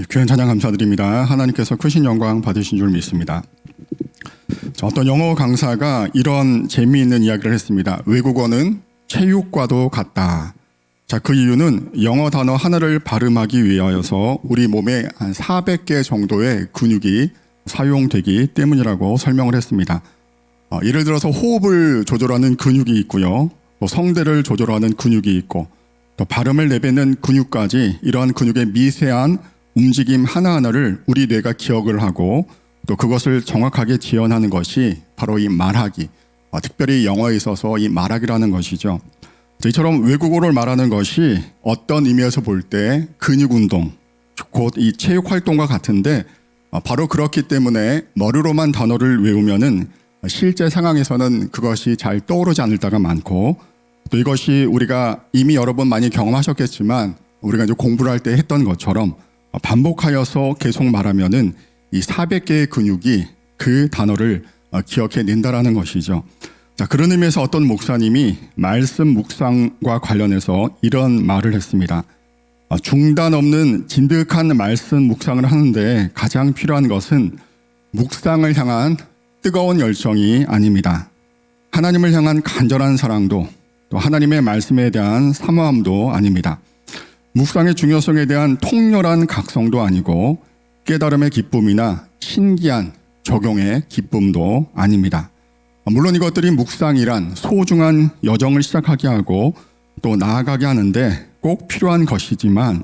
귀한 찬양 감사드립니다. 하나님께서 크신 영광 받으신 줄 믿습니다. 어떤 영어 강사가 이런 재미있는 이야기를 했습니다. 외국어는 체육과도 같다. 그 이유는 영어 단어 하나를 발음하기 위하여서 우리 몸에 한 400개 정도의 근육이 사용되기 때문이라고 설명을 했습니다. 예를 들어서 호흡을 조절하는 근육이 있고요. 또 성대를 조절하는 근육이 있고 또 발음을 내뱉는 근육까지 이러한 근육의 미세한 움직임 하나하나를 우리 뇌가 기억을 하고 또 그것을 정확하게 지원하는 것이 바로 이 말하기, 특별히 영어에 있어서 이 말하기라는 것이죠. 이처럼 외국어를 말하는 것이 어떤 의미에서 볼 때 근육 운동, 곧 이 체육 활동과 같은데 바로 그렇기 때문에 머리로만 단어를 외우면은 실제 상황에서는 그것이 잘 떠오르지 않을 때가 많고 또 이것이 우리가 이미 여러 번 많이 경험하셨겠지만 우리가 이제 공부를 할 때 했던 것처럼 반복하여서 계속 말하면은 이 400개의 근육이 그 단어를 기억해낸다라는 것이죠. 그런 의미에서 어떤 목사님이 말씀 묵상과 관련해서 이런 말을 했습니다. 중단 없는 진득한 말씀 묵상을 하는데 가장 필요한 것은 묵상을 향한 뜨거운 열정이 아닙니다. 하나님을 향한 간절한 사랑도 또 하나님의 말씀에 대한 사모함도 아닙니다. 묵상의 중요성에 대한 통렬한 각성도 아니고 깨달음의 기쁨이나 신기한 적용의 기쁨도 아닙니다. 물론 이것들이 묵상이란 소중한 여정을 시작하게 하고 또 나아가게 하는데 꼭 필요한 것이지만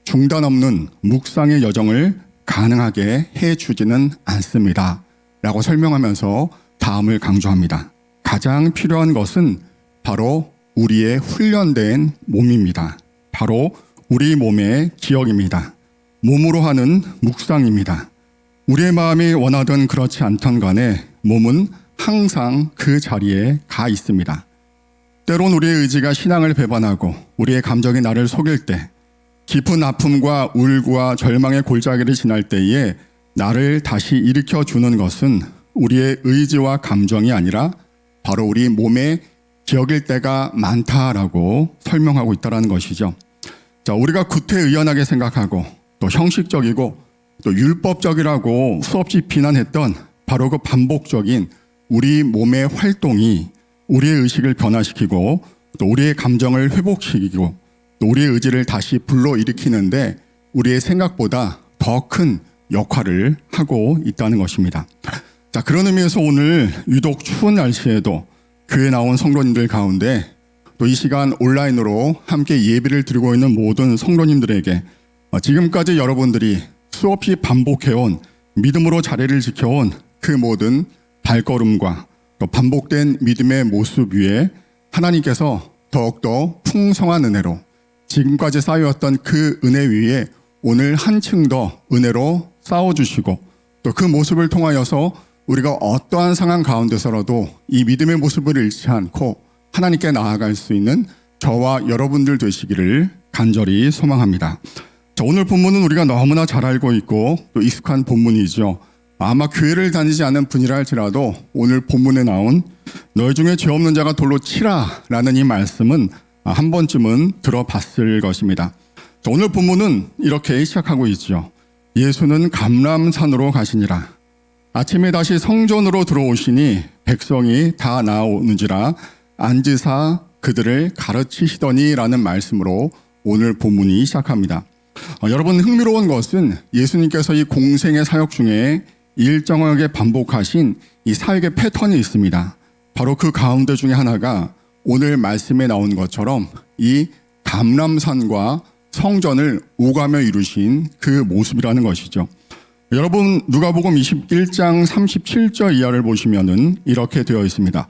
중단 없는 묵상의 여정을 가능하게 해주지는 않습니다. 라고 설명하면서 다음을 강조합니다. 가장 필요한 것은 바로 우리의 훈련된 몸입니다. 바로 우리 몸의 기억입니다. 몸으로 하는 묵상입니다. 우리의 마음이 원하든 그렇지 않던 간에 몸은 항상 그 자리에 가 있습니다. 때론 우리의 의지가 신앙을 배반하고 우리의 감정이 나를 속일 때 깊은 아픔과 울과 절망의 골짜기를 지날 때에 나를 다시 일으켜주는 것은 우리의 의지와 감정이 아니라 바로 우리 몸의 기억일 때가 많다라고 설명하고 있다는 것이죠. 우리가 구태의연하게 생각하고 또 형식적이고 또 율법적이라고 수없이 비난했던 바로 그 반복적인 우리 몸의 활동이 우리의 의식을 변화시키고 또 우리의 감정을 회복시키고 또 우리의 의지를 다시 불러일으키는데 우리의 생각보다 더 큰 역할을 하고 있다는 것입니다. 그런 의미에서 오늘 유독 추운 날씨에도 교회에 나온 성도님들 가운데 또 이 시간 온라인으로 함께 예배를 드리고 있는 모든 성도님들에게 지금까지 여러분들이 수없이 반복해온 믿음으로 자리를 지켜온 그 모든 발걸음과 또 반복된 믿음의 모습 위에 하나님께서 더욱더 풍성한 은혜로 지금까지 쌓여왔던 그 은혜 위에 오늘 한층 더 은혜로 쌓아주시고 또 그 모습을 통하여서 우리가 어떠한 상황 가운데서라도 이 믿음의 모습을 잃지 않고 하나님께 나아갈 수 있는 저와 여러분들 되시기를 간절히 소망합니다. 오늘 본문은 우리가 너무나 잘 알고 있고 또 익숙한 본문이죠. 아마 교회를 다니지 않는 분이라 할지라도 오늘 본문에 나온 너희 중에 죄 없는 자가 돌로 치라 라는 이 말씀은 한 번쯤은 들어봤을 것입니다. 오늘 본문은 이렇게 시작하고 있죠. 예수는 감람산으로 가시니라. 아침에 다시 성전으로 들어오시니 백성이 다 나오는지라 앉으사 그들을 가르치시더니 라는 말씀으로 오늘 본문이 시작합니다. 여러분 흥미로운 것은 예수님께서 이 공생의 사역 중에 일정하게 반복하신 이 사역의 패턴이 있습니다. 바로 그 가운데 중에 하나가 오늘 말씀에 나온 것처럼 이 감람산과 성전을 오가며 이루신 그 모습이라는 것이죠. 여러분 누가복음 21장 37절 이하를 보시면은 이렇게 되어 있습니다.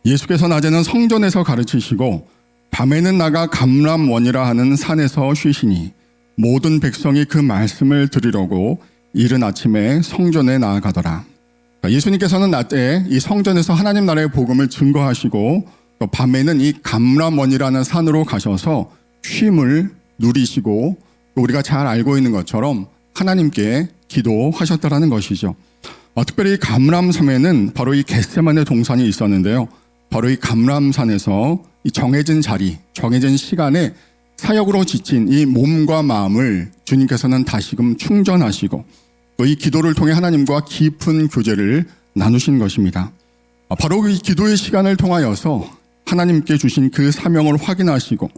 예수께서 낮에는 성전에서 가르치시고 밤에는 나가 감람원이라 하는 산에서 쉬시니 모든 백성이 그 말씀을 들으려고 이른 아침에 성전에 나아가더라. 예수님께서는 낮에 이 성전에서 하나님 나라의 복음을 증거하시고 또 밤에는 이 감람원이라는 산으로 가셔서 쉼을 누리시고 또 우리가 잘 알고 있는 것처럼 하나님께 기도하셨다라는 것이죠. 특별히 감람섬에는 바로 이 겟세마네 동산이 있었는데요. 바로 이 감람산에서 이 정해진 자리, 정해진 시간에 사역으로 지친 이 몸과 마음을 주님께서는 다시금 충전하시고 또 이 기도를 통해 하나님과 깊은 교제를 나누신 것입니다. 바로 이 기도의 시간을 통하여서 하나님께 주신 그 사명을 확인하시고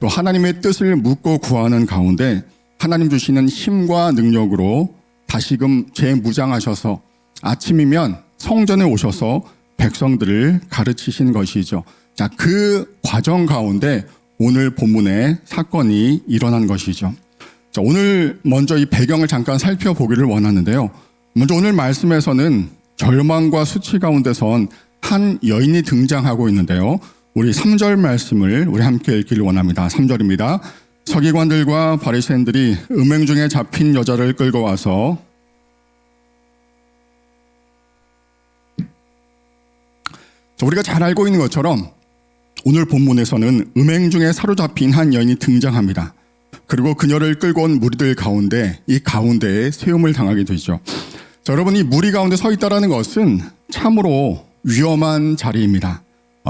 또 하나님의 뜻을 묻고 구하는 가운데 하나님 주시는 힘과 능력으로 다시금 재무장하셔서 아침이면 성전에 오셔서 백성들을 가르치신 것이죠. 자, 그 과정 가운데 오늘 본문의 사건이 일어난 것이죠. 자, 오늘 먼저 이 배경을 잠깐 살펴보기를 원하는데요. 먼저 오늘 말씀에서는 절망과 수치 가운데선 한 여인이 등장하고 있는데요. 우리 3절 말씀을 우리 함께 읽기를 원합니다. 3절입니다. 서기관들과 바리새인들이 음행 중에 잡힌 여자를 끌고 와서 우리가 잘 알고 있는 것처럼 오늘 본문에서는 음행 중에 사로잡힌 한 여인이 등장합니다. 그리고 그녀를 끌고 온 무리들 가운데 이 가운데에 세움을 당하게 되죠. 자, 여러분, 이 무리 가운데 서 있다는 것은 참으로 위험한 자리입니다.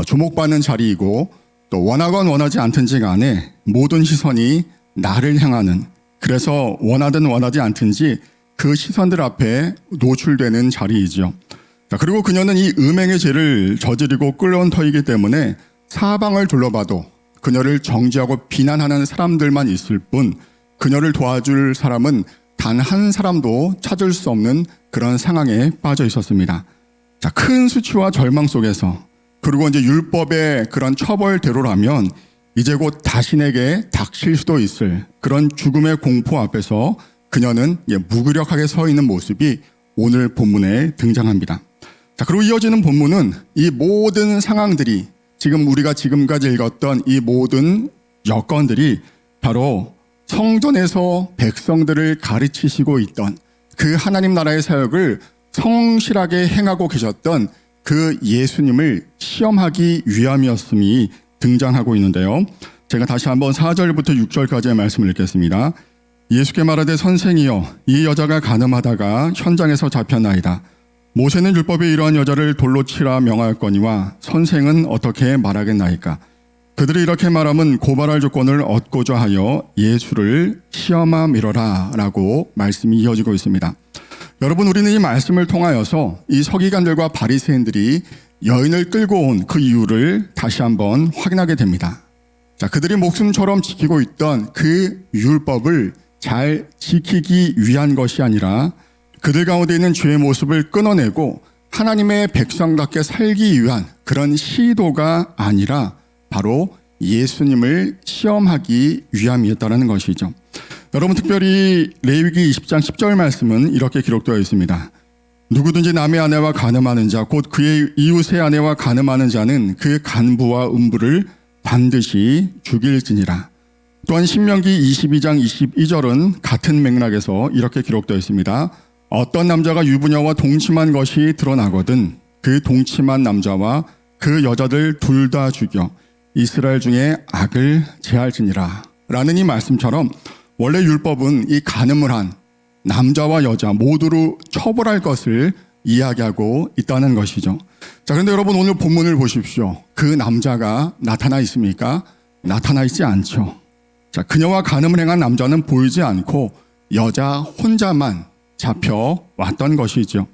주목받는 자리이고 또 원하건 원하지 않든지 간에 모든 시선이 나를 향하는, 그래서 원하든 원하지 않든지 그 시선들 앞에 노출되는 자리이죠. 자, 그리고 그녀는 이 음행의 죄를 저지르고 끌어온 터이기 때문에 사방을 둘러봐도 그녀를 정죄하고 비난하는 사람들만 있을 뿐 그녀를 도와줄 사람은 단 한 사람도 찾을 수 없는 그런 상황에 빠져 있었습니다. 자, 큰 수치와 절망 속에서, 그리고 이제 율법의 그런 처벌대로라면 이제 곧 자신에게 닥칠 수도 있을 그런 죽음의 공포 앞에서 그녀는 무기력하게 서 있는 모습이 오늘 본문에 등장합니다. 자, 그리고 이어지는 본문은 이 모든 상황들이, 지금 우리가 지금까지 읽었던 이 모든 여건들이 바로 성전에서 백성들을 가르치시고 있던 그 하나님 나라의 사역을 성실하게 행하고 계셨던 그 예수님을 시험하기 위함이었음이 등장하고 있는데요. 제가 다시 한번 4절부터 6절까지의 말씀을 읽겠습니다. 예수께 말하되 선생이여, 이 여자가 간음하다가 현장에서 잡혔나이다. 모세는 율법에 이러한 여자를 돌로 치라 명하였거니와 선생은 어떻게 말하겠나이까? 그들이 이렇게 말하면 고발할 조건을 얻고자 하여 예수를 시험함이로라 라고 말씀이 이어지고 있습니다. 여러분, 우리는 이 말씀을 통하여서 이 서기관들과 바리새인들이 여인을 끌고 온 그 이유를 다시 한번 확인하게 됩니다. 자, 그들이 목숨처럼 지키고 있던 그 율법을 잘 지키기 위한 것이 아니라 그들 가운데 있는 죄의 모습을 끊어내고 하나님의 백성답게 살기 위한 그런 시도가 아니라 바로 예수님을 시험하기 위함이었다는 것이죠. 여러분, 특별히 레위기 20장 10절 말씀은 이렇게 기록되어 있습니다. 누구든지 남의 아내와 간음하는 자, 곧 그의 이웃의 아내와 간음하는 자는 그 간부와 음부를 반드시 죽일지니라. 또한 신명기 22장 22절은 같은 맥락에서 이렇게 기록되어 있습니다. 어떤 남자가 유부녀와 동침한 것이 드러나거든 그 동침한 남자와 그 여자들 둘 다 죽여 이스라엘 중에 악을 제할지니라 라는 이 말씀처럼 원래 율법은 이 간음을 한 남자와 여자 모두를 처벌할 것을 이야기하고 있다는 것이죠. 자, 그런데 여러분, 오늘 본문을 보십시오. 그 남자가 나타나 있습니까? 나타나 있지 않죠. 자, 그녀와 간음을 행한 남자는 보이지 않고 여자 혼자만 잡혀왔던 것이죠.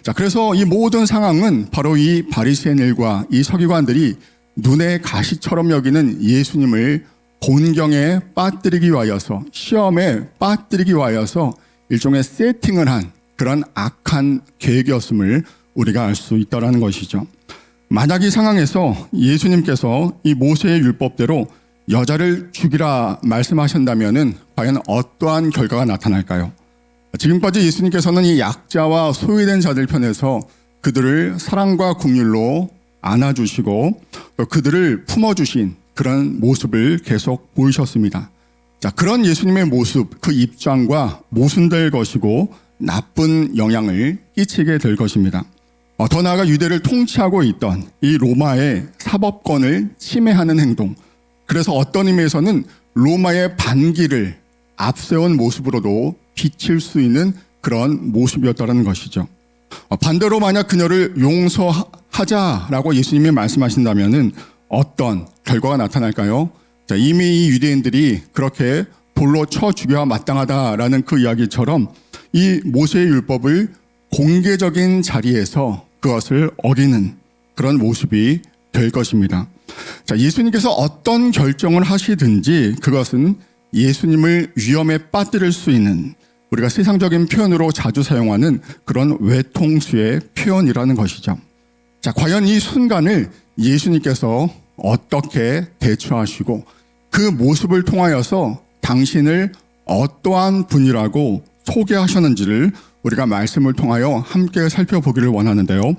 자, 그래서 이 모든 상황은 바로 이 바리새인들과 이 서기관들이 눈에 가시처럼 여기는 예수님을 곤경에 빠뜨리기 위하여서, 시험에 빠뜨리기 위하여서 일종의 세팅을 한 그런 악한 계획이었음을 우리가 알 수 있다는 것이죠. 만약 이 상황에서 예수님께서 이 모세의 율법대로 여자를 죽이라 말씀하신다면은 과연 어떠한 결과가 나타날까요? 지금까지 예수님께서는 이 약자와 소외된 자들 편에서 그들을 사랑과 긍휼로 안아주시고 그들을 품어주신 그런 모습을 계속 보이셨습니다. 자, 그런 예수님의 모습, 그 입장과 모순될 것이고 나쁜 영향을 끼치게 될 것입니다. 더 나아가 유대를 통치하고 있던 이 로마의 사법권을 침해하는 행동, 그래서 어떤 의미에서는 로마의 반기를 앞세운 모습으로도 비칠 수 있는 그런 모습이었다는 것이죠. 반대로 만약 그녀를 용서하자라고 예수님이 말씀하신다면은 어떤 결과가 나타날까요? 자, 이미 이 유대인들이 그렇게 돌로 쳐 죽여야 마땅하다라는 그 이야기처럼 이 모세의 율법을 공개적인 자리에서 그것을 어기는 그런 모습이 될 것입니다. 자, 예수님께서 어떤 결정을 하시든지 그것은 예수님을 위험에 빠뜨릴 수 있는, 우리가 세상적인 표현으로 자주 사용하는 그런 외통수의 표현이라는 것이죠. 자, 과연 이 순간을 예수님께서 어떻게 대처하시고 그 모습을 통하여서 당신을 어떠한 분이라고 소개하셨는지를 우리가 말씀을 통하여 함께 살펴보기를 원하는데요.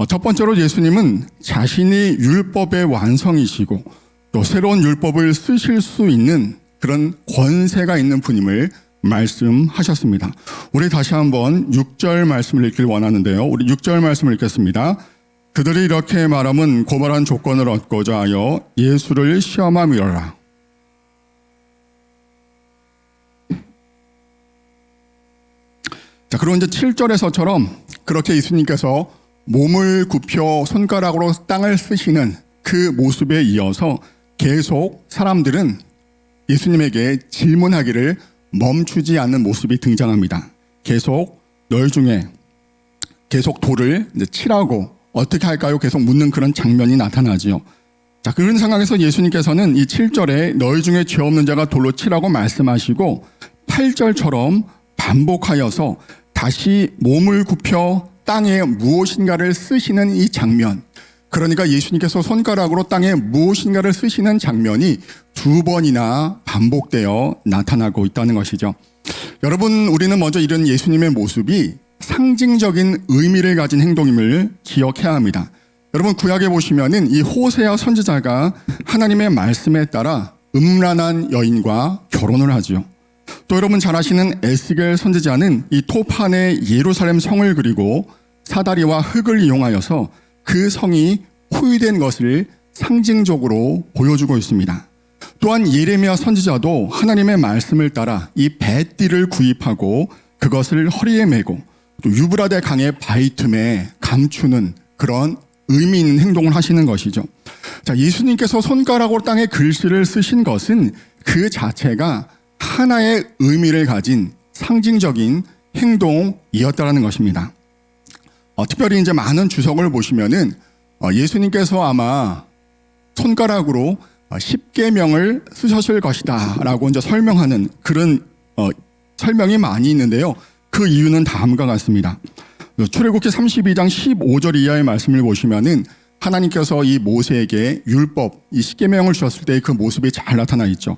첫 번째로 예수님은 자신이 율법의 완성이시고 또 새로운 율법을 쓰실 수 있는 그런 권세가 있는 분임을 말씀하셨습니다. 우리 다시 한번 6절 말씀을 읽길 원하는데요. 우리 6절 말씀을 읽겠습니다. 그들이 이렇게 말함은 고발한 조건을 얻고자 하여 예수를 시험함이로라. 자, 그리고 이제 7절에서처럼 그렇게 예수님께서 몸을 굽혀 손가락으로 땅을 쓰시는 그 모습에 이어서 계속 사람들은 예수님에게 질문하기를 멈추지 않는 모습이 등장합니다. 계속 너희 중에 계속 돌을 이제 치라고 어떻게 할까요? 계속 묻는 그런 장면이 나타나지요. 자, 그런 상황에서 예수님께서는 이 7절에 너희 중에 죄 없는 자가 돌로 치라고 말씀하시고 8절처럼 반복하여서 다시 몸을 굽혀 땅에 무엇인가를 쓰시는 이 장면, 그러니까 예수님께서 손가락으로 땅에 무엇인가를 쓰시는 장면이 두 번이나 반복되어 나타나고 있다는 것이죠. 여러분, 우리는 먼저 이런 예수님의 모습이 상징적인 의미를 가진 행동임을 기억해야 합니다. 여러분, 구약에 보시면은 이 호세아 선지자가 하나님의 말씀에 따라 음란한 여인과 결혼을 하지요. 또 여러분 잘 아시는 에스겔 선지자는 이 토판에 예루살렘 성을 그리고 사다리와 흙을 이용하여서 그 성이 포위된 것을 상징적으로 보여주고 있습니다. 또한 예레미야 선지자도 하나님의 말씀을 따라 이 뱃띠를 구입하고 그것을 허리에 메고 또 유브라데 강의 바위 틈에 감추는 그런 의미 있는 행동을 하시는 것이죠. 자, 예수님께서 손가락으로 땅에 글씨를 쓰신 것은 그 자체가 하나의 의미를 가진 상징적인 행동이었다라는 것입니다. 특별히 이제 많은 주석을 보시면은 예수님께서 아마 손가락으로 10계명을 쓰셨을 것이다라고 이제 설명하는 그런 설명이 많이 있는데요. 그 이유는 다음과 같습니다. 출애굽기 32장 15절 이하의 말씀을 보시면은 하나님께서 이 모세에게 율법, 이 10계명을 주셨을 때 그 모습이 잘 나타나 있죠.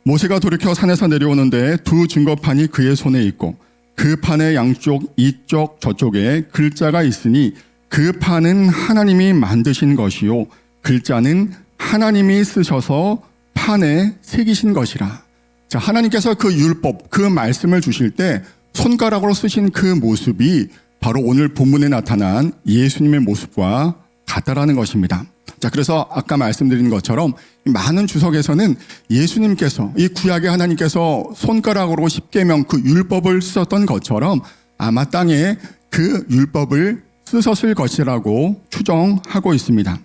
모세가 돌이켜 산에서 내려오는데 두 증거판이 그의 손에 있고 그 판의 양쪽 이쪽 저쪽에 글자가 있으니 그 판은 하나님이 만드신 것이요 글자는 하나님이 쓰셔서 판에 새기신 것이라. 자, 하나님께서 그 율법, 그 말씀을 주실 때 손가락으로 쓰신 그 모습이 바로 오늘 본문에 나타난 예수님의 모습과 같다라는 것입니다. 자, 그래서 아까 말씀드린 것처럼 많은 주석에서는 예수님께서 이 구약의 하나님께서 손가락으로 10계명 그 율법을 쓰셨던 것처럼 아마 땅에 그 율법을 쓰셨을 것이라고 추정하고 있습니다.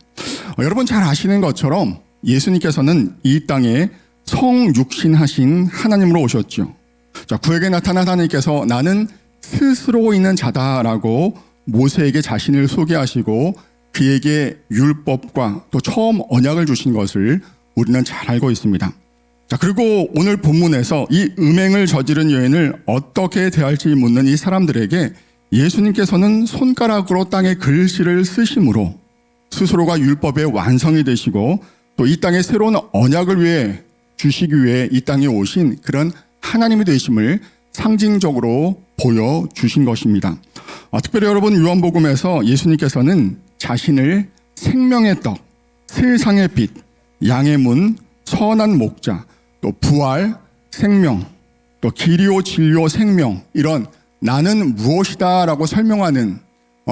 여러분 잘 아시는 것처럼 예수님께서는 이 땅에 성육신하신 하나님으로 오셨죠. 자, 구약에 나타난 하나님께서 나는 스스로 있는 자다라고 모세에게 자신을 소개하시고 그에게 율법과 또 처음 언약을 주신 것을 우리는 잘 알고 있습니다. 자, 그리고 오늘 본문에서 이 음행을 저지른 여인을 어떻게 대할지 묻는 이 사람들에게 예수님께서는 손가락으로 땅에 글씨를 쓰심으로 스스로가 율법의 완성이 되시고 또 이 땅에 새로운 언약을 위해 주시기 위해 이 땅에 오신 그런 하나님이 되심을 상징적으로 보여주신 것입니다. 특별히 여러분 요한복음에서 예수님께서는 자신을 생명의 떡, 세상의 빛, 양의 문, 선한 목자, 또 부활, 생명, 또 길이요 진리요 생명 이런 나는 무엇이다 라고 설명하는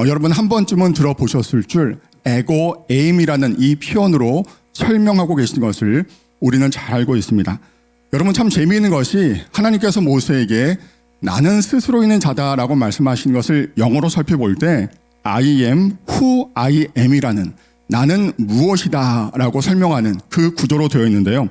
여러분 한 번쯤은 들어보셨을 줄 에고 에임이라는 이 표현으로 설명하고 계신 것을 우리는 잘 알고 있습니다. 여러분 참 재미있는 것이 하나님께서 모세에게 나는 스스로 있는 자다라고 말씀하신 것을 영어로 살펴볼 때 I am who I am이라는 나는 무엇이다 라고 설명하는 그 구조로 되어 있는데요.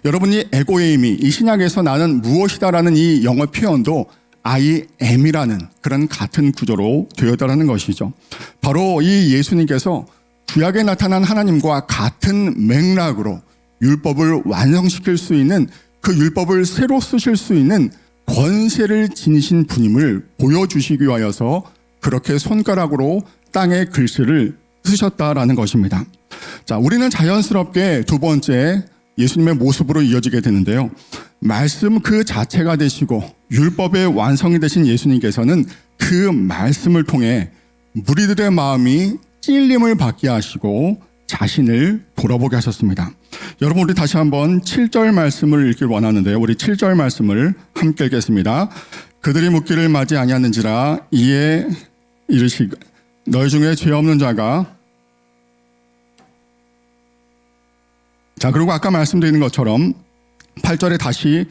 여러분이 에고에이미, 이 신약에서 나는 무엇이다 라는 이 영어 표현도 I am이라는 그런 같은 구조로 되어 있다는 것이죠. 바로 이 예수님께서 구약에 나타난 하나님과 같은 맥락으로 율법을 완성시킬 수 있는, 그 율법을 새로 쓰실 수 있는 권세를 지니신 분임을 보여주시기 위하여서 그렇게 손가락으로 땅에 글씨를 쓰셨다라는 것입니다. 자, 우리는 자연스럽게 두 번째 예수님의 모습으로 이어지게 되는데요. 말씀 그 자체가 되시고 율법의 완성이 되신 예수님께서는 그 말씀을 통해 무리들의 마음이 찔림을 받게 하시고 자신을 돌아보게 하셨습니다. 여러분, 우리 다시 한번 7절 말씀을 읽길 원하는데요. 우리 7절 말씀을 함께 읽겠습니다. 그들이 묻기를 맞이 아니하는지라 이에 이르시기 너희 중에 죄 없는 자가. 자, 그리고 아까 말씀드린 것처럼 8절에 다시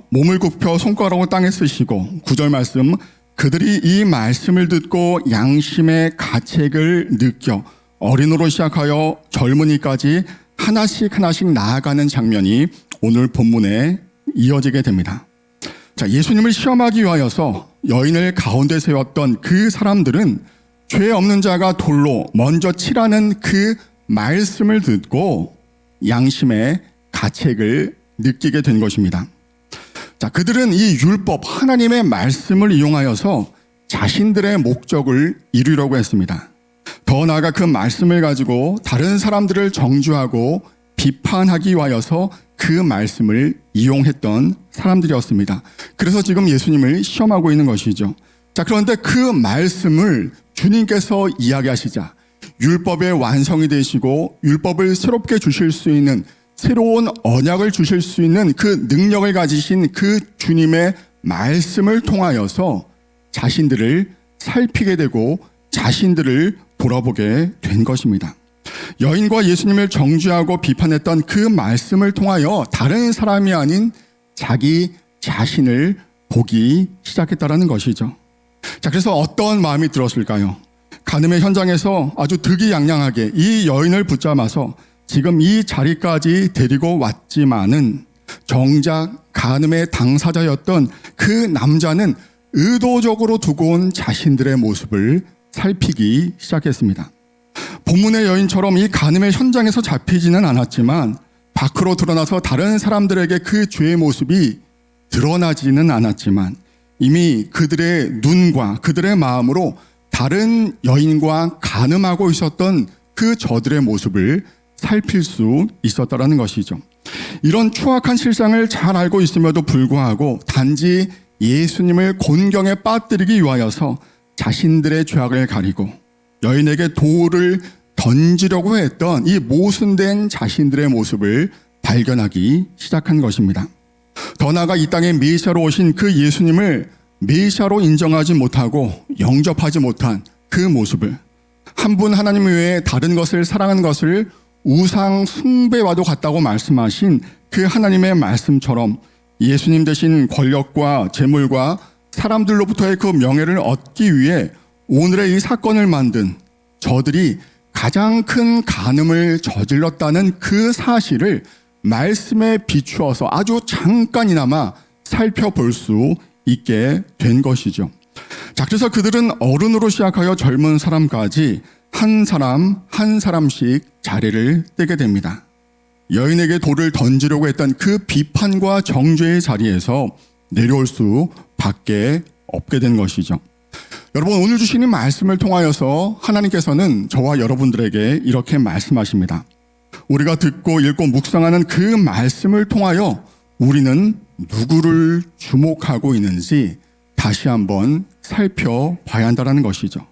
몸을 굽혀 손가락으로 땅에 쓰시고 9절 말씀, 그들이 이 말씀을 듣고 양심의 가책을 느껴 어린으로 시작하여 젊은이까지 하나씩 나아가는 장면이 오늘 본문에 이어지게 됩니다. 자, 예수님을 시험하기 위하여서 여인을 가운데 세웠던 그 사람들은 죄 없는 자가 돌로 먼저 치라는 그 말씀을 듣고 양심의 가책을 느끼게 된 것입니다. 자, 그들은 이 율법, 하나님의 말씀을 이용하여서 자신들의 목적을 이루려고 했습니다. 더 나아가 그 말씀을 가지고 다른 사람들을 정죄하고 비판하기 위하여서 그 말씀을 이용했던 사람들이었습니다. 그래서 지금 예수님을 시험하고 있는 것이죠. 자, 그런데 그 말씀을 주님께서 이야기하시자 율법의 완성이 되시고 율법을 새롭게 주실 수 있는, 새로운 언약을 주실 수 있는 그 능력을 가지신 그 주님의 말씀을 통하여서 자신들을 살피게 되고 자신들을 돌아보게 된 것입니다. 여인과 예수님을 정죄하고 비판했던 그 말씀을 통하여 다른 사람이 아닌 자기 자신을 보기 시작했다는 것이죠. 자, 그래서 어떤 마음이 들었을까요? 간음의 현장에서 아주 득이양양하게 이 여인을 붙잡아서 지금 이 자리까지 데리고 왔지만은 정작 간음의 당사자였던 그 남자는 의도적으로 두고 온 자신들의 모습을 살피기 시작했습니다. 본문의 여인처럼 이 간음의 현장에서 잡히지는 않았지만 밖으로 드러나서 다른 사람들에게 그 죄의 모습이 드러나지는 않았지만 이미 그들의 눈과 그들의 마음으로 다른 여인과 간음하고 있었던 그 저들의 모습을 살필 수 있었다는 것이죠. 이런 추악한 실상을 잘 알고 있음에도 불구하고 단지 예수님을 곤경에 빠뜨리기 위하여서 자신들의 죄악을 가리고 여인에게 돌을 던지려고 했던 이 모순된 자신들의 모습을 발견하기 시작한 것입니다. 더 나아가 이 땅에 메시아로 오신 그 예수님을 메시아로 인정하지 못하고 영접하지 못한 그 모습을, 한 분 하나님 외에 다른 것을 사랑하는 것을 우상 숭배와도 같다고 말씀하신 그 하나님의 말씀처럼 예수님 대신 권력과 재물과 사람들로부터의 그 명예를 얻기 위해 오늘의 이 사건을 만든 저들이 가장 큰 간음을 저질렀다는 그 사실을 말씀에 비추어서 아주 잠깐이나마 살펴볼 수 있게 된 것이죠. 자, 그래서 그들은 어른으로 시작하여 젊은 사람까지 한 사람 한 사람씩 자리를 떼게 됩니다. 여인에게 돌을 던지려고 했던 그 비판과 정죄의 자리에서 내려올 수밖에 없게 된 것이죠. 여러분, 오늘 주신 이 말씀을 통하여서 하나님께서는 저와 여러분들에게 이렇게 말씀하십니다. 우리가 듣고 읽고 묵상하는 그 말씀을 통하여 우리는 누구를 주목하고 있는지 다시 한번 살펴봐야 한다는 것이죠.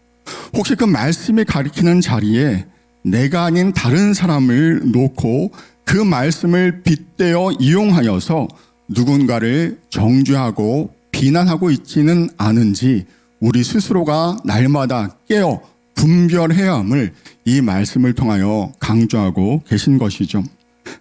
혹시 그 말씀이 가리키는 자리에 내가 아닌 다른 사람을 놓고 그 말씀을 빗대어 이용하여서 누군가를 정죄하고 비난하고 있지는 않은지 우리 스스로가 날마다 깨어 분별해야 함을 이 말씀을 통하여 강조하고 계신 것이죠.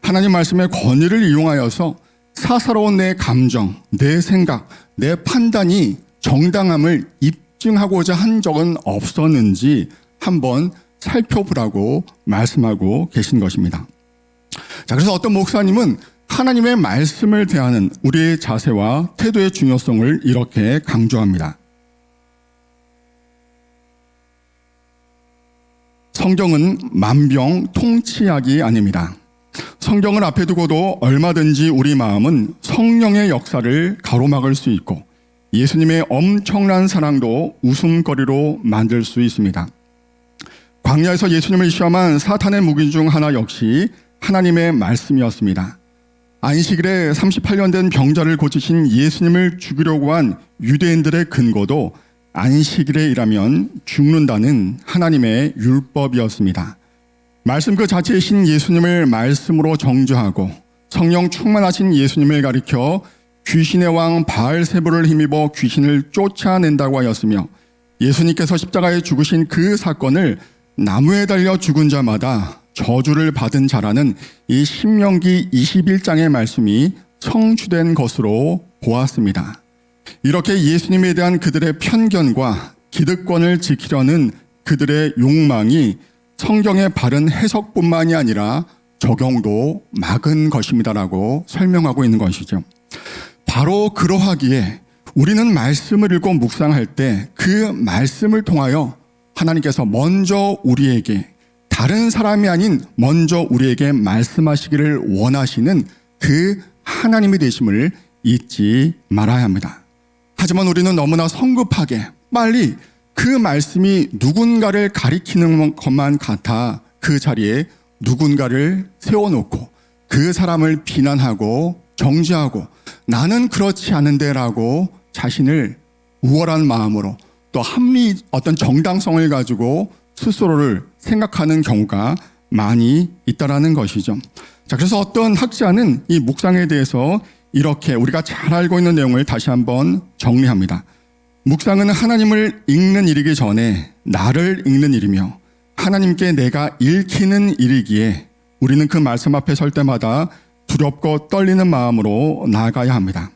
하나님 말씀의 권위를 이용하여서 사사로운 내 감정, 내 생각, 내 판단이 정당함을 입증하고자 한 적은 없었는지 한번 살펴보라고 말씀하고 계신 것입니다. 자, 그래서 어떤 목사님은 하나님의 말씀을 대하는 우리의 자세와 태도의 중요성을 이렇게 강조합니다. 성경은 만병통치약이 아닙니다. 성경을 앞에 두고도 얼마든지 우리 마음은 성령의 역사를 가로막을 수 있고 예수님의 엄청난 사랑도 웃음거리로 만들 수 있습니다. 광야에서 예수님을 시험한 사탄의 무기 중 하나 역시 하나님의 말씀이었습니다. 안식일에 38년 된 병자를 고치신 예수님을 죽이려고 한 유대인들의 근거도 안식일에 일하면 죽는다는 하나님의 율법이었습니다. 말씀 그 자체이신 예수님을 말씀으로 정죄하고 성령 충만하신 예수님을 가리켜 귀신의 왕 바알세불을 힘입어 귀신을 쫓아낸다고 하였으며 예수님께서 십자가에 죽으신 그 사건을 나무에 달려 죽은 자마다 저주를 받은 자라는 이 신명기 21장의 말씀이 성취된 것으로 보았습니다. 이렇게 예수님에 대한 그들의 편견과 기득권을 지키려는 그들의 욕망이 성경의 바른 해석뿐만이 아니라 적용도 막은 것입니다라고 설명하고 있는 것이죠. 바로 그러하기에 우리는 말씀을 읽고 묵상할 때 그 말씀을 통하여 하나님께서 먼저 우리에게 다른 사람이 아닌 먼저 우리에게 말씀하시기를 원하시는 그 하나님이 되심을 잊지 말아야 합니다. 하지만 우리는 너무나 성급하게 빨리 그 말씀이 누군가를 가리키는 것만 같아 그 자리에 누군가를 세워놓고 그 사람을 비난하고 정죄하고 나는 그렇지 않은데 라고 자신을 우월한 마음으로 또 어떤 정당성을 가지고 스스로를 생각하는 경우가 많이 있다라는 것이죠. 자, 그래서 어떤 학자는 이 묵상에 대해서 이렇게 우리가 잘 알고 있는 내용을 다시 한번 정리합니다. 묵상은 하나님을 읽는 일이기 전에 나를 읽는 일이며 하나님께 내가 읽히는 일이기에 우리는 그 말씀 앞에 설 때마다 두렵고 떨리는 마음으로 나아가야 합니다.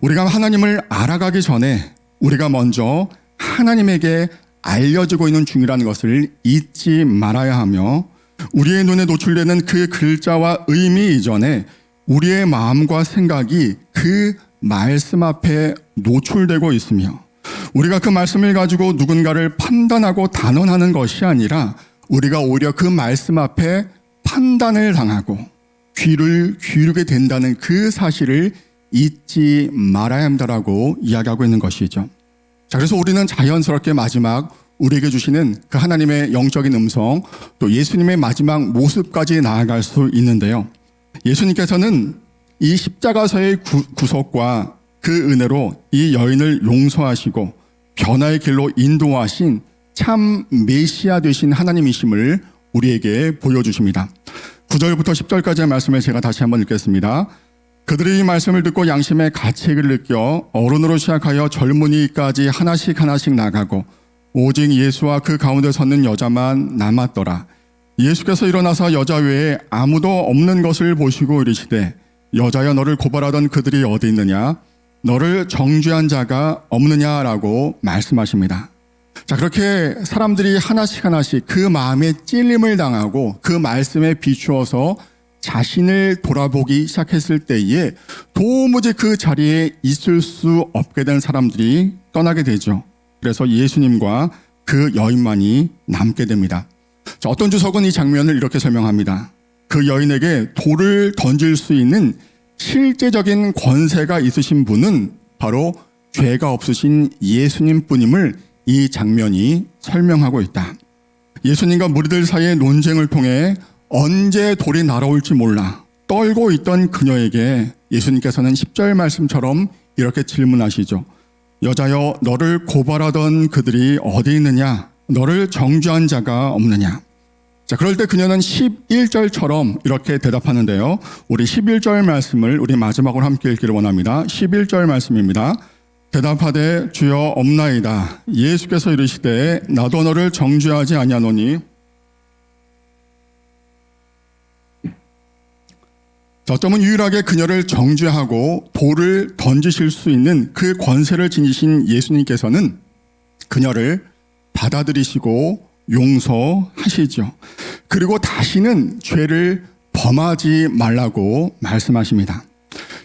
우리가 하나님을 알아가기 전에 우리가 먼저 하나님에게 알려지고 있는 중이라는 것을 잊지 말아야 하며 우리의 눈에 노출되는 그 글자와 의미 이전에 우리의 마음과 생각이 그 말씀 앞에 노출되고 있으며 우리가 그 말씀을 가지고 누군가를 판단하고 단언하는 것이 아니라 우리가 오히려 그 말씀 앞에 판단을 당하고 귀를 기울이게 된다는 그 사실을 잊지 말아야 한다라고 이야기하고 있는 것이죠. 자, 그래서 우리는 자연스럽게 마지막 우리에게 주시는 그 하나님의 영적인 음성 또 예수님의 마지막 모습까지 나아갈 수 있는데요. 예수님께서는 이 십자가서의 구속과 그 은혜로 이 여인을 용서하시고 변화의 길로 인도하신 참 메시아 되신 하나님이심을 우리에게 보여주십니다. 9절부터 10절까지의 말씀을 제가 다시 한번 읽겠습니다. 그들이 이 말씀을 듣고 양심의 가책을 느껴 어른으로 시작하여 젊은이까지 하나씩 나가고 오직 예수와 그 가운데 섰는 여자만 남았더라. 예수께서 일어나서 여자 외에 아무도 없는 것을 보시고 이르시되 여자여 너를 고발하던 그들이 어디 있느냐? 너를 정죄한 자가 없느냐라고 말씀하십니다. 자, 그렇게 사람들이 하나씩 그 마음에 찔림을 당하고 그 말씀에 비추어서 자신을 돌아보기 시작했을 때에 도무지 그 자리에 있을 수 없게 된 사람들이 떠나게 되죠. 그래서 예수님과 그 여인만이 남게 됩니다. 자, 어떤 주석은 이 장면을 이렇게 설명합니다. 그 여인에게 돌을 던질 수 있는 실제적인 권세가 있으신 분은 바로 죄가 없으신 예수님뿐임을 이 장면이 설명하고 있다. 예수님과 무리들 사이의 논쟁을 통해 언제 돌이 날아올지 몰라 떨고 있던 그녀에게 예수님께서는 10절 말씀처럼 이렇게 질문하시죠. 여자여 너를 고발하던 그들이 어디 있느냐? 너를 정죄한 자가 없느냐? 자, 그럴 때 그녀는 11절처럼 이렇게 대답하는데요. 우리 11절 말씀을 우리 마지막으로 함께 읽기를 원합니다. 11절 말씀입니다. 대답하되 주여 없나이다. 예수께서 이르시되 나도 너를 정죄하지 아니하노니. 자, 어쩌면 유일하게 그녀를 정죄하고 돌을 던지실 수 있는 그 권세를 지니신 예수님께서는 그녀를 받아들이시고 용서하시죠. 그리고 다시는 죄를 범하지 말라고 말씀하십니다.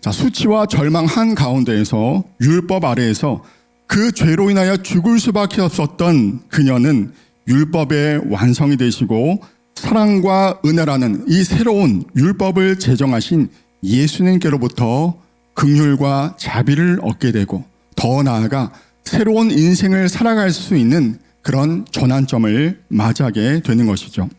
자, 수치와 절망한 가운데에서 율법 아래에서 그 죄로 인하여 죽을 수밖에 없었던 그녀는 율법의 완성이 되시고 사랑과 은혜라는 이 새로운 율법을 제정하신 예수님께로부터 긍휼과 자비를 얻게 되고 더 나아가 새로운 인생을 살아갈 수 있는 그런 전환점을 맞이하게 되는 것이죠.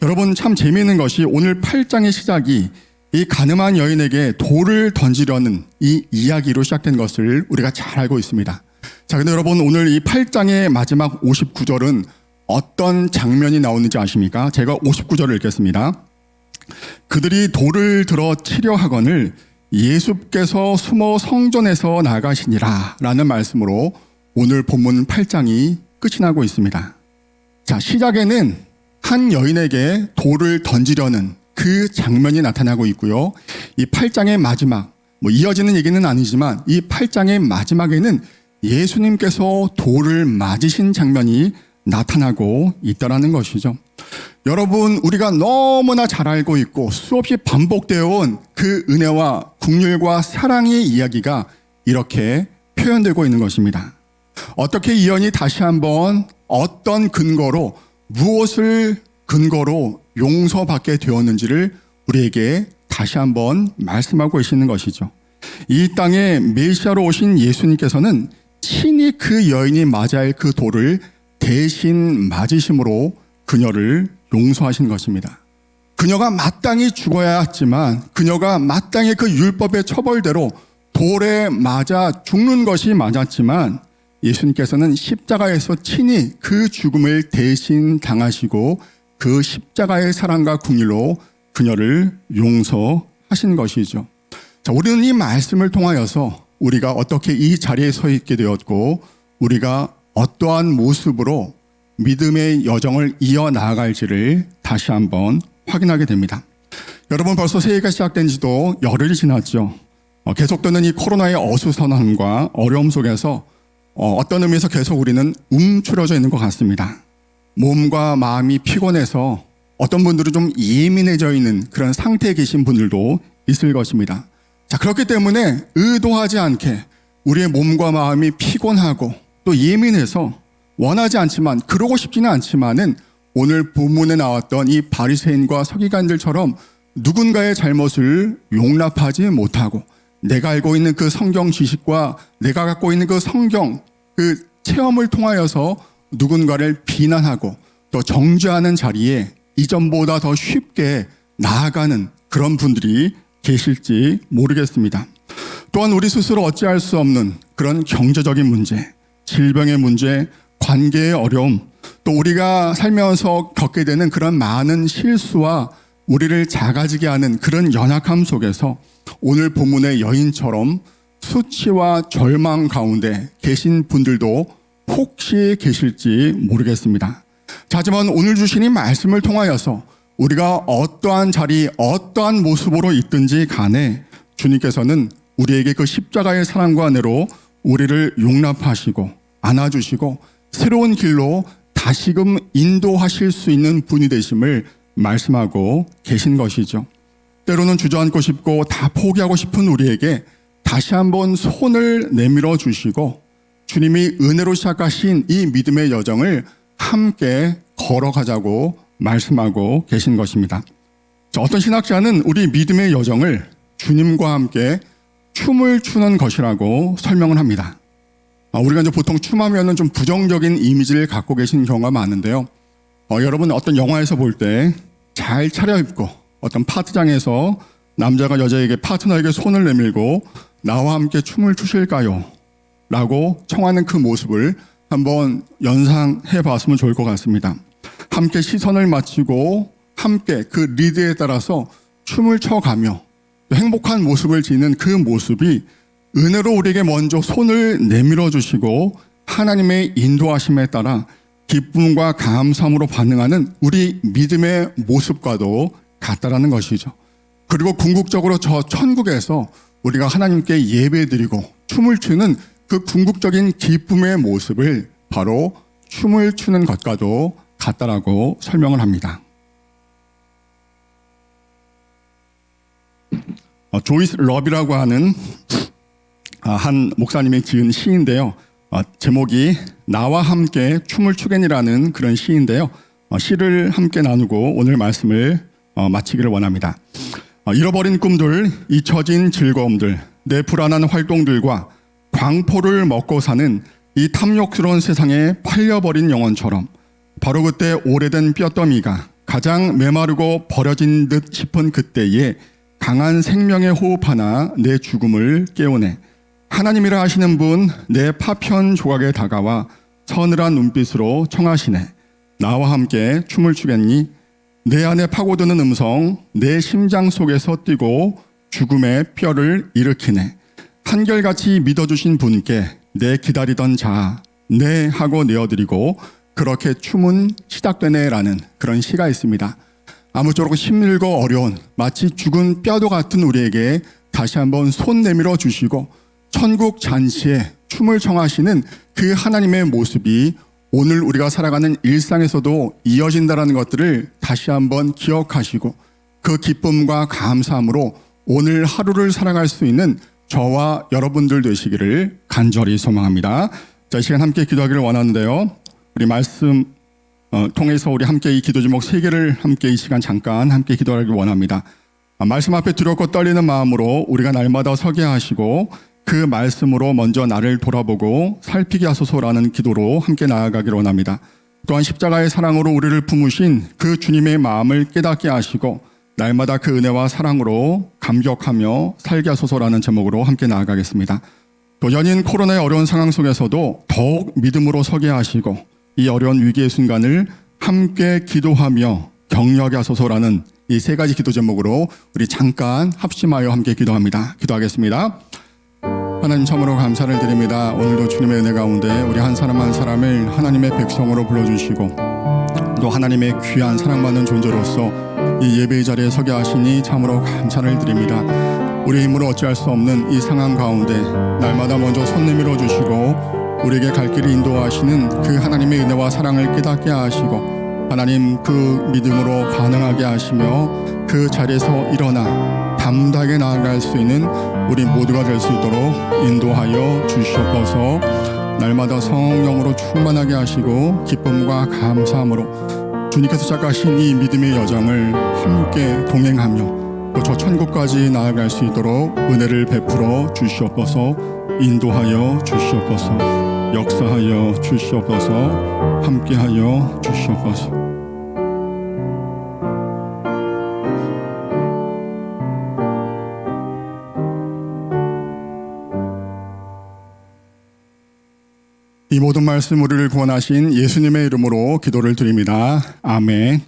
여러분, 참 재미있는 것이 오늘 8장의 시작이 이 가늠한 여인에게 돌을 던지려는 이 이야기로 시작된 것을 우리가 잘 알고 있습니다. 자, 근데 여러분, 오늘 이 8장의 마지막 59절은 어떤 장면이 나오는지 아십니까? 제가 59절을 읽겠습니다. 그들이 돌을 들어 치려 하거늘 예수께서 숨어 성전에서 나가시니라 라는 말씀으로 오늘 본문 8장이 끝이 나고 있습니다. 자, 시작에는 한 여인에게 돌을 던지려는 그 장면이 나타나고 있고요. 이 8장의 마지막, 이어지는 얘기는 아니지만 이 8장의 마지막에는 예수님께서 돌을 맞으신 장면이 나타나고 있다라는 것이죠. 여러분, 우리가 너무나 잘 알고 있고 수없이 반복되어 온 그 은혜와 긍휼과 사랑의 이야기가 이렇게 표현되고 있는 것입니다. 어떻게 이 여인이 다시 한번 어떤 근거로 무엇을 근거로 용서받게 되었는지를 우리에게 다시 한번 말씀하고 계시는 것이죠. 이 땅에 메시아로 오신 예수님께서는 친히 그 여인이 맞아야 할 그 돌을 대신 맞으심으로 그녀를 용서하신 것입니다. 그녀가 마땅히 죽어야 했지만 그녀가 마땅히 그 율법의 처벌대로 돌에 맞아 죽는 것이 맞았지만 예수님께서는 십자가에서 친히 그 죽음을 대신 당하시고 그 십자가의 사랑과 긍휼로 그녀를 용서하신 것이죠. 자, 우리는 이 말씀을 통하여서 우리가 어떻게 이 자리에 서 있게 되었고 우리가 어떠한 모습으로 믿음의 여정을 이어나갈지를 다시 한번 확인하게 됩니다. 여러분, 벌써 새해가 시작된 지도 열흘이 지났죠. 계속되는 이 코로나의 어수선함과 어려움 속에서 어떤 의미에서 계속 우리는 움츠러져 있는 것 같습니다. 몸과 마음이 피곤해서 어떤 분들은 좀 예민해져 있는 그런 상태에 계신 분들도 있을 것입니다. 자, 그렇기 때문에 의도하지 않게 우리의 몸과 마음이 피곤하고 또 예민해서 원하지 않지만 그러고 싶지는 않지만은 오늘 본문에 나왔던 이 바리새인과 서기관들처럼 누군가의 잘못을 용납하지 못하고 내가 알고 있는 그 성경 지식과 내가 갖고 있는 그 성경 그 체험을 통하여서 누군가를 비난하고 또 정죄하는 자리에 이전보다 더 쉽게 나아가는 그런 분들이 계실지 모르겠습니다. 또한 우리 스스로 어찌할 수 없는 그런 경제적인 문제, 질병의 문제, 관계의 어려움, 또 우리가 살면서 겪게 되는 그런 많은 실수와 우리를 작아지게 하는 그런 연약함 속에서 오늘 본문의 여인처럼 수치와 절망 가운데 계신 분들도 혹시 계실지 모르겠습니다. 하지만 오늘 주신 이 말씀을 통하여서 우리가 어떠한 자리, 어떠한 모습으로 있든지 간에 주님께서는 우리에게 그 십자가의 사랑과 은혜로 우리를 용납하시고 안아주시고 새로운 길로 다시금 인도하실 수 있는 분이 되심을 말씀하고 계신 것이죠. 때로는 주저앉고 싶고 다 포기하고 싶은 우리에게 다시 한번 손을 내밀어 주시고 주님이 은혜로 시작하신 이 믿음의 여정을 함께 걸어가자고 말씀하고 계신 것입니다. 어떤 신학자는 우리 믿음의 여정을 주님과 함께 춤을 추는 것이라고 설명을 합니다. 우리가 이제 보통 춤하면은 좀 부정적인 이미지를 갖고 계신 경우가 많은데요. 여러분 어떤 영화에서 볼 때 잘 차려입고 어떤 파트장에서 남자가 여자에게 파트너에게 손을 내밀고 나와 함께 춤을 추실까요? 라고 청하는 그 모습을 한번 연상해 봤으면 좋을 것 같습니다. 함께 시선을 맞추고 함께 그 리드에 따라서 춤을 춰가며 행복한 모습을 지는 그 모습이 은혜로 우리에게 먼저 손을 내밀어 주시고 하나님의 인도하심에 따라 기쁨과 감사함으로 반응하는 우리 믿음의 모습과도 같다라는 것이죠. 그리고 궁극적으로 저 천국에서 우리가 하나님께 예배드리고 춤을 추는 그 궁극적인 기쁨의 모습을 바로 춤을 추는 것과도 같다라고 설명을 합니다. 조이스 러비라고 하는 한 목사님이 지은 시인데요. 제목이 나와 함께 춤을 추겠니라는 그런 시인데요. 시를 함께 나누고 오늘 말씀을 마치기를 원합니다. 잃어버린 꿈들, 잊혀진 즐거움들, 내 불안한 활동들과 광포를 먹고 사는 이 탐욕스러운 세상에 팔려버린 영혼처럼 바로 그때 오래된 뼈더미가 가장 메마르고 버려진 듯 싶은 그때에 강한 생명의 호흡 하나 내 죽음을 깨우네. 하나님이라 하시는 분 내 파편 조각에 다가와 서늘한 눈빛으로 청하시네. 나와 함께 춤을 추겠니? 내 안에 파고드는 음성 내 심장 속에서 뛰고 죽음의 뼈를 일으키네. 한결같이 믿어주신 분께 내 기다리던 자 네 하고 내어드리고 그렇게 춤은 시작되네라는 그런 시가 있습니다. 아무쪼록 힘들고 어려운 마치 죽은 뼈도 같은 우리에게 다시 한번 손 내밀어 주시고 천국 잔치에 춤을 청하시는 그 하나님의 모습이 오늘 우리가 살아가는 일상에서도 이어진다는 것들을 다시 한번 기억하시고 그 기쁨과 감사함으로 오늘 하루를 살아갈 수 있는 저와 여러분들 되시기를 간절히 소망합니다. 자, 이 시간 함께 기도하기를 원하는데요. 우리 말씀 통해서 우리 함께 이 기도 제목 3개를 함께 이 시간 잠깐 함께 기도하기를 원합니다. 말씀 앞에 두렵고 떨리는 마음으로 우리가 날마다 서게 하시고 그 말씀으로 먼저 나를 돌아보고 살피게 하소서라는 기도로 함께 나아가기를 원합니다. 또한 십자가의 사랑으로 우리를 품으신 그 주님의 마음을 깨닫게 하시고 날마다 그 은혜와 사랑으로 감격하며 살게 하소서라는 제목으로 함께 나아가겠습니다. 또 연인 코로나의 어려운 상황 속에서도 더욱 믿음으로 서게 하시고 이 어려운 위기의 순간을 함께 기도하며 격려하게 하소서라는 이 3가지 기도 제목으로 우리 잠깐 합심하여 함께 기도합니다. 기도하겠습니다. 하나님 참으로 감사를 드립니다. 오늘도 주님의 은혜 가운데 우리 한 사람 한 사람을 하나님의 백성으로 불러주시고 또 하나님의 귀한 사랑받는 존재로서 이 예배의 자리에 서게 하시니 참으로 감사를 드립니다. 우리 힘으로 어찌할 수 없는 이 상황 가운데 날마다 먼저 손 내밀어 주시고 우리에게 갈 길을 인도하시는 그 하나님의 은혜와 사랑을 깨닫게 하시고 하나님 그 믿음으로 반응하게 하시며 그 자리에서 일어나 담대하게 나아갈 수 있는 우리 모두가 될 수 있도록 인도하여 주시옵소서. 날마다 성령으로 충만하게 하시고 기쁨과 감사함으로 주님께서 시작하신 이 믿음의 여정을 함께 동행하며 또 저 천국까지 나아갈 수 있도록 은혜를 베풀어 주시옵소서. 인도하여 주시옵소서. 역사하여 주시옵소서. 함께하여 주시옵소서. 이 모든 말씀 우리를 구원하신 예수님의 이름으로 기도를 드립니다. 아멘.